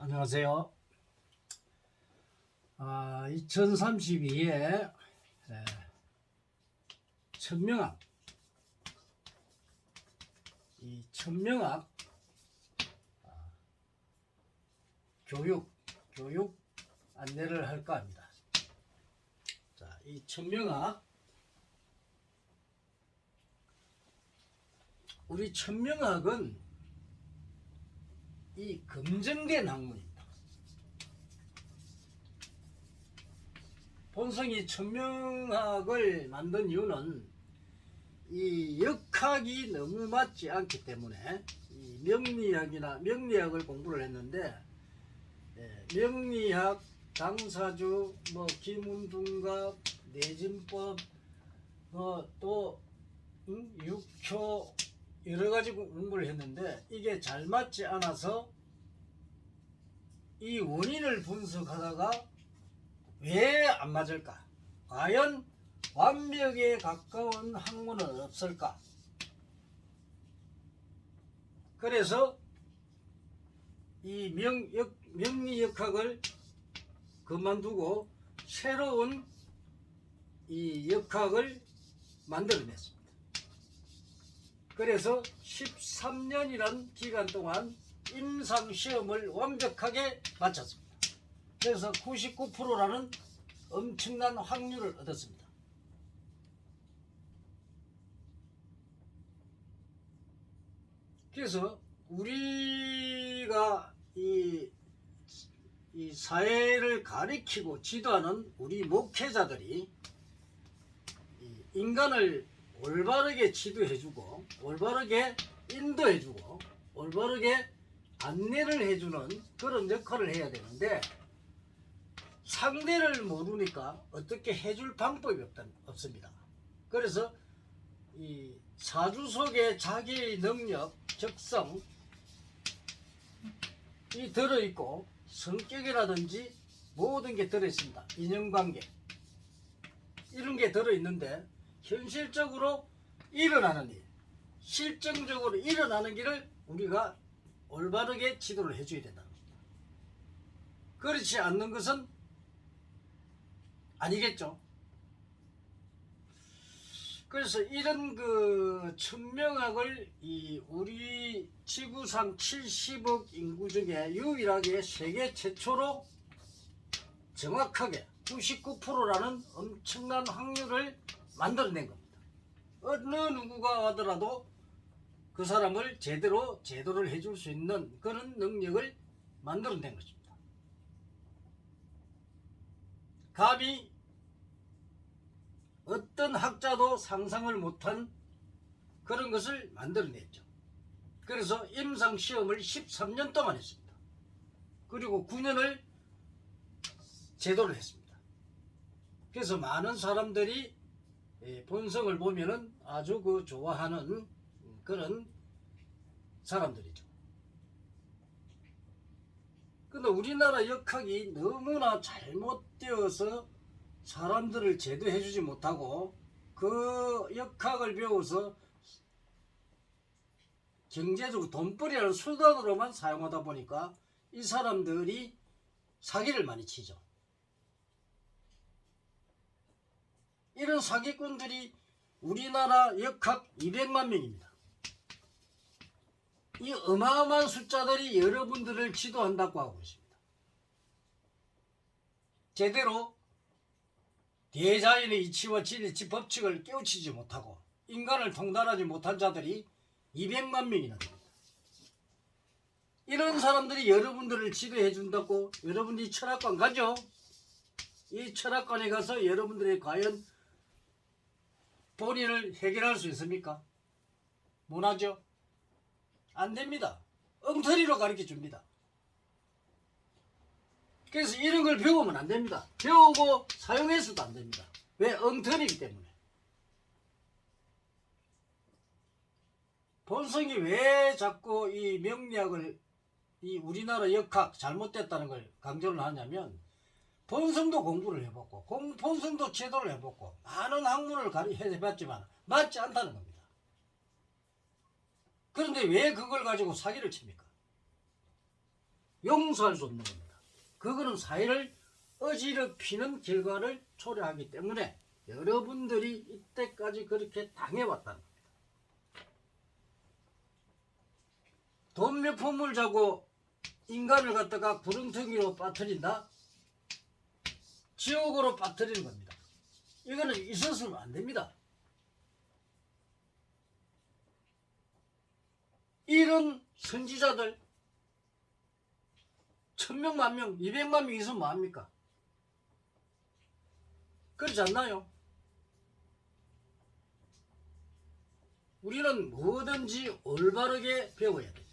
안녕하세요. 2032에 천명학, 이 천명학 교육 안내를 할까 합니다. 자, 이 천명학, 우리 천명학은 이 검증된 학문입니다. 본성이 천명학을 만든 이유는 이 역학이 너무 맞지 않기 때문에 이 명리학을 공부를 했는데, 명리학, 당사주, 기문둔갑, 내진법, 또 육초 여러 가지 공부를 했는데 이게 잘 맞지 않아서 이 원인을 분석하다가 왜 안 맞을까? 과연 완벽에 가까운 학문은 없을까? 그래서 이 명리역학을 그만두고 새로운 이 역학을 만들어냈습니다. 그래서 13년이란 기간 동안 임상시험을 완벽하게 마쳤습니다. 그래서 99%라는 엄청난 확률을 얻었습니다. 그래서 우리가 이 사회를 가리키고 지도하는 우리 목회자들이 인간을 올바르게 지도해주고 올바르게 인도해주고 올바르게 안내를 해주는 그런 역할을 해야 되는데, 상대를 모르니까 어떻게 해줄 방법이 없습니다. 그래서 이 사주 속에 자기의 능력, 적성이 들어있고 성격이라든지 모든 게 들어있습니다. 인연관계 이런 게 들어있는데 현실적으로 일어나는 일, 실정적으로 일어나는 길을 우리가 올바르게 지도를 해줘야 된다는 겁니다. 그렇지 않는 것은 아니겠죠. 그래서 이런 천명학을 우리 지구상 70억 인구 중에 유일하게 세계 최초로 정확하게 99%라는 엄청난 확률을 만들어낸 겁니다. 어느 누구가 하더라도 그 사람을 제도를 해줄 수 있는 그런 능력을 만들어낸 것입니다. 감히 어떤 학자도 상상을 못한 그런 것을 만들어냈죠. 그래서 임상시험을 13년 동안 했습니다. 그리고 9년을 제도를 했습니다. 그래서 많은 사람들이 본성을 보면은 아주 좋아하는 그런 사람들이죠. 근데 우리나라 역학이 너무나 잘못되어서 사람들을 제도해주지 못하고 그 역학을 배워서 경제적으로 돈벌이라는 수단으로만 사용하다 보니까 이 사람들이 사기를 많이 치죠. 이런 사기꾼들이 우리나라 역학 200만 명입니다. 이 어마어마한 숫자들이 여러분들을 지도한다고 하고 있습니다. 제대로 대자연의 이치와 진리치 법칙을 깨우치지 못하고 인간을 통달하지 못한 자들이 200만 명이나 됩니다. 이런 사람들이 여러분들을 지도해 준다고 여러분들이 철학관 가죠? 이 철학관에 가서 여러분들이 과연 본인을 해결할 수 있습니까? 못하죠? 안 됩니다. 엉터리로 가르쳐 줍니다. 그래서 이런 걸 배우면 안 됩니다. 배우고 사용해서도 안 됩니다. 왜? 엉터리이기 때문에. 본성이 왜 자꾸 이 명리학을 이 우리나라 역학 잘못됐다는 걸 강조를 하냐면, 본성도 공부를 해봤고 본성도 제도를 해봤고 많은 학문을 해봤지만 맞지 않다는 겁니다. 그런데 왜 그걸 가지고 사기를 칩니까? 용서할 수 없는 겁니다. 그거는 사회를 어지럽히는 결과를 초래하기 때문에 여러분들이 이때까지 그렇게 당해왔다는 겁니다. 돈 몇 푼을 자고 인간을 갖다가 구렁텅이로 빠뜨린다? 지옥으로 빠뜨리는 겁니다. 이거는 있어서는 안 됩니다. 이런 선지자들 1000명, 10,000명, 200만 명 있으면 뭐합니까? 그렇지 않나요? 우리는 뭐든지 올바르게 배워야 됩니다.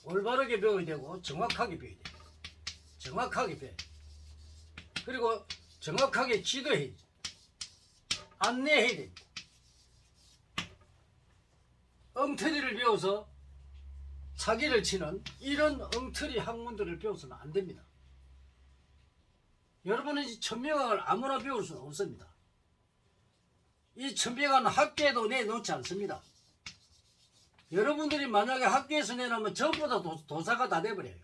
올바르게 배워야 되고 정확하게 배워야 됩니다. 정확하게 배워야 됩니다. 그리고 정확하게 지도해야지. 안내해야 됩니다. 엉터리를 배워서 사기를 치는 이런 엉터리 학문들을 배워서는 안 됩니다. 여러분은 이 천명학을 아무나 배울 수는 없습니다. 이 천명학은 학교에도 내놓지 않습니다. 여러분들이 만약에 학교에서 내놓으면 전부 다 도사가 다 돼버려요.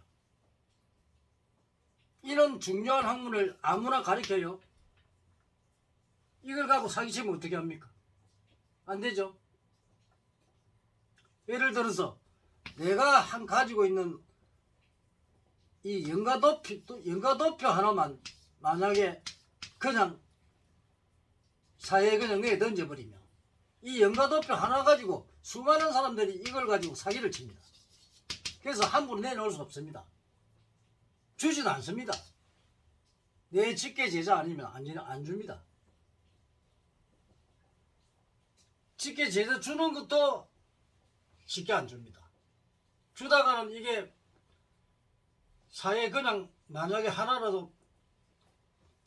이런 중요한 학문을 아무나 가르쳐요? 이걸 갖고 사기치면 어떻게 합니까? 안 되죠. 예를 들어서 내가 가지고 있는 이 연가도표 하나만 만약에 그냥 사회에 그냥 내에 던져버리면 이 연가도표 하나 가지고 수많은 사람들이 이걸 가지고 사기를 칩니다. 그래서 함부로 내놓을 수 없습니다. 주지도 않습니다. 내 직계 제자 아니면 안 줍니다. 직계 제자 주는 것도 쉽게 안 줍니다. 주다가는 이게 사회에 그냥 만약에 하나라도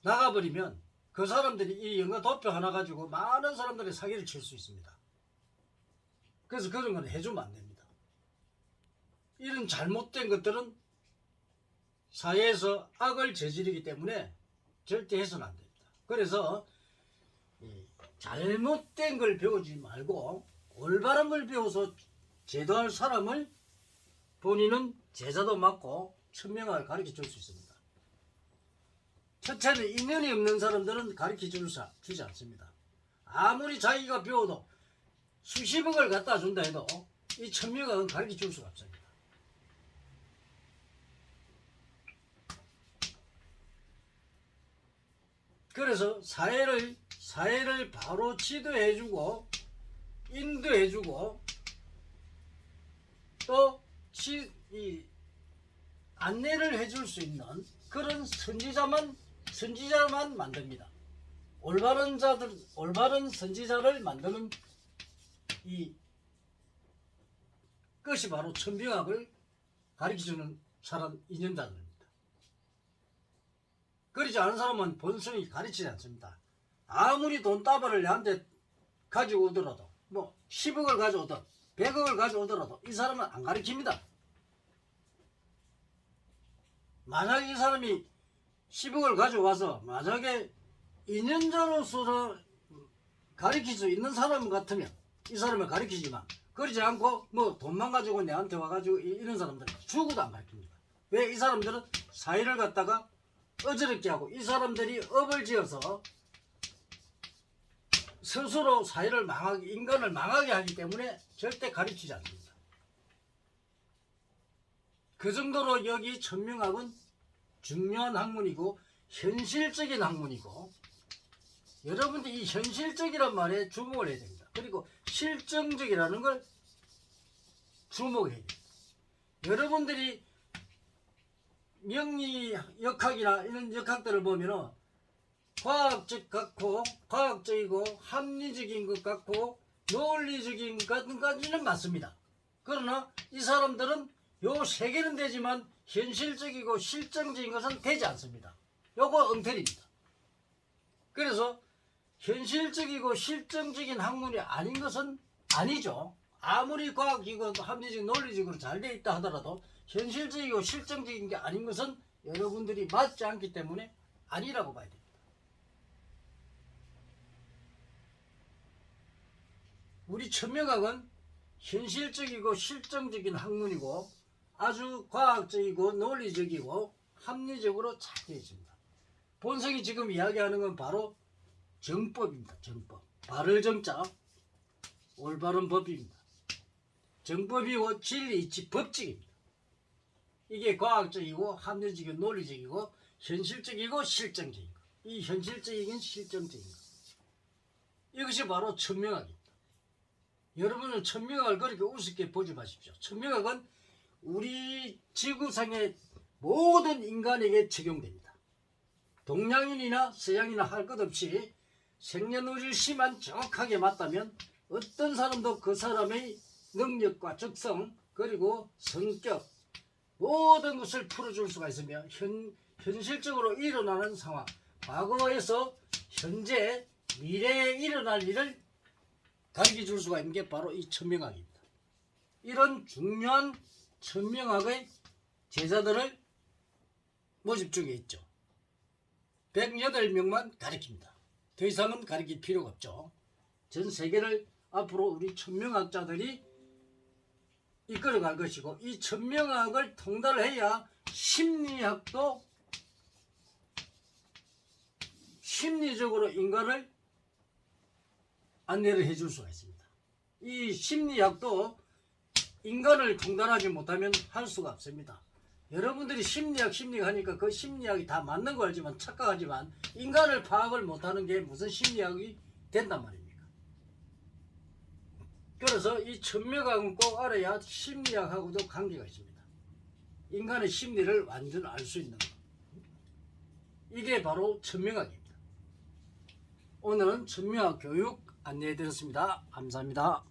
나가버리면 그 사람들이 이 연가도표 하나 가지고 많은 사람들이 사기를 칠 수 있습니다. 그래서 그런 건 해주면 안 됩니다. 이런 잘못된 것들은 사회에서 악을 저지르기 때문에 절대 해서는 안 됩니다. 그래서 잘못된 걸 배우지 말고 올바른 걸 배워서 제도할 사람을 본인은 제자도 맡고 천명학을 가르쳐 줄 수 있습니다. 첫째는 인연이 없는 사람들은 가르쳐 주지 않습니다. 아무리 자기가 배워도 수십억을 갖다 준다 해도 이 천명학은 가르쳐 줄 수가 없습니다. 그래서 사회를 바로 지도해주고 인도해주고 또 안내를 해줄 수 있는 그런 선지자만 만듭니다. 올바른 선지자를 만드는 이 것이 바로 천명학을 가르쳐주는 사람 인연자들입니다. 그렇지 않은 사람은 본성이 가르치지 않습니다. 아무리 돈다발을 내한테 가지고 오더라도 뭐 10억을 가져오든 100억을 가져오더라도 이 사람은 안 가르칩니다. 만약에 이 사람이 10억을 가져와서 만약에 인연자로서 가르칠 수 있는 사람 같으면 이 사람을 가르치지만 그러지 않고 뭐 돈만 가지고 내한테 와가지고 이런 사람들은 죽어도 안 가르칩니다. 왜? 이 사람들은 사회를 갖다가 어지럽게 하고 이 사람들이 업을 지어서 스스로 사회를 인간을 망하게 하기 때문에 절대 가르치지 않습니다. 그 정도로 여기 천명학은 중요한 학문이고 현실적인 학문이고 여러분들이 이 현실적이란 말에 주목을 해야 됩니다. 그리고 실정적이라는 걸 주목해야 됩니다. 여러분들이 명리 역학이나 이런 역학들을 보면은 과학적이고 합리적인 것 같고 논리적인 것까지는 맞습니다. 그러나 이 사람들은 요 세 개는 되지만 현실적이고 실정적인 것은 되지 않습니다. 요거 엉터리입니다. 그래서 현실적이고 실정적인 학문이 아닌 것은 아니죠. 아무리 과학이고 합리적 논리적으로 잘 돼 있다 하더라도 현실적이고 실정적인 게 아닌 것은 여러분들이 맞지 않기 때문에 아니라고 봐야 됩니다. 우리 천명학은 현실적이고 실정적인 학문이고 아주 과학적이고 논리적이고 합리적으로 잘 되어 있습니다. 본성이 지금 이야기하는 건 바로 정법입니다. 정법. 바를 정자, 올바른 법입니다. 정법이고 진리, 이치, 법칙입니다. 이게 과학적이고 합리적이고 논리적이고 현실적이고 실정적이고, 이 현실적이긴 실정적인 것. 이것이 바로 천명학입니다. 여러분은 천명학을 그렇게 우습게 보지 마십시오. 천명학은 우리 지구상의 모든 인간에게 적용됩니다. 동양인이나 서양인이나 할 것 없이 생년월일시만 정확하게 맞다면 어떤 사람도 그 사람의 능력과 적성 그리고 성격 모든 것을 풀어줄 수가 있으며 현실적으로 일어나는 상황, 과거에서 현재 미래에 일어날 일을 가르쳐 줄 수가 있는 게 바로 이 천명학입니다. 이런 중요한 천명학의 제자들을 모집 중에 있죠. 108명만 가르칩니다. 더 이상은 가르칠 필요가 없죠. 전 세계를 앞으로 우리 천명학자들이 이끌어갈 것이고, 이 천명학을 통달해야 심리학도 심리적으로 인간을 안내를 해줄 수가 있습니다. 이 심리학도 인간을 통달하지 못하면 할 수가 없습니다. 여러분들이 심리학 하니까 그 심리학이 다 맞는 거 알지만 착각하지만 인간을 파악을 못하는 게 무슨 심리학이 된단 말입니까? 그래서 이 천명학은 꼭 알아야 심리학하고도 관계가 있습니다. 인간의 심리를 완전 알 수 있는 것. 이게 바로 천명학입니다. 오늘은 천명학 교육 안내해 드렸습니다. 감사합니다.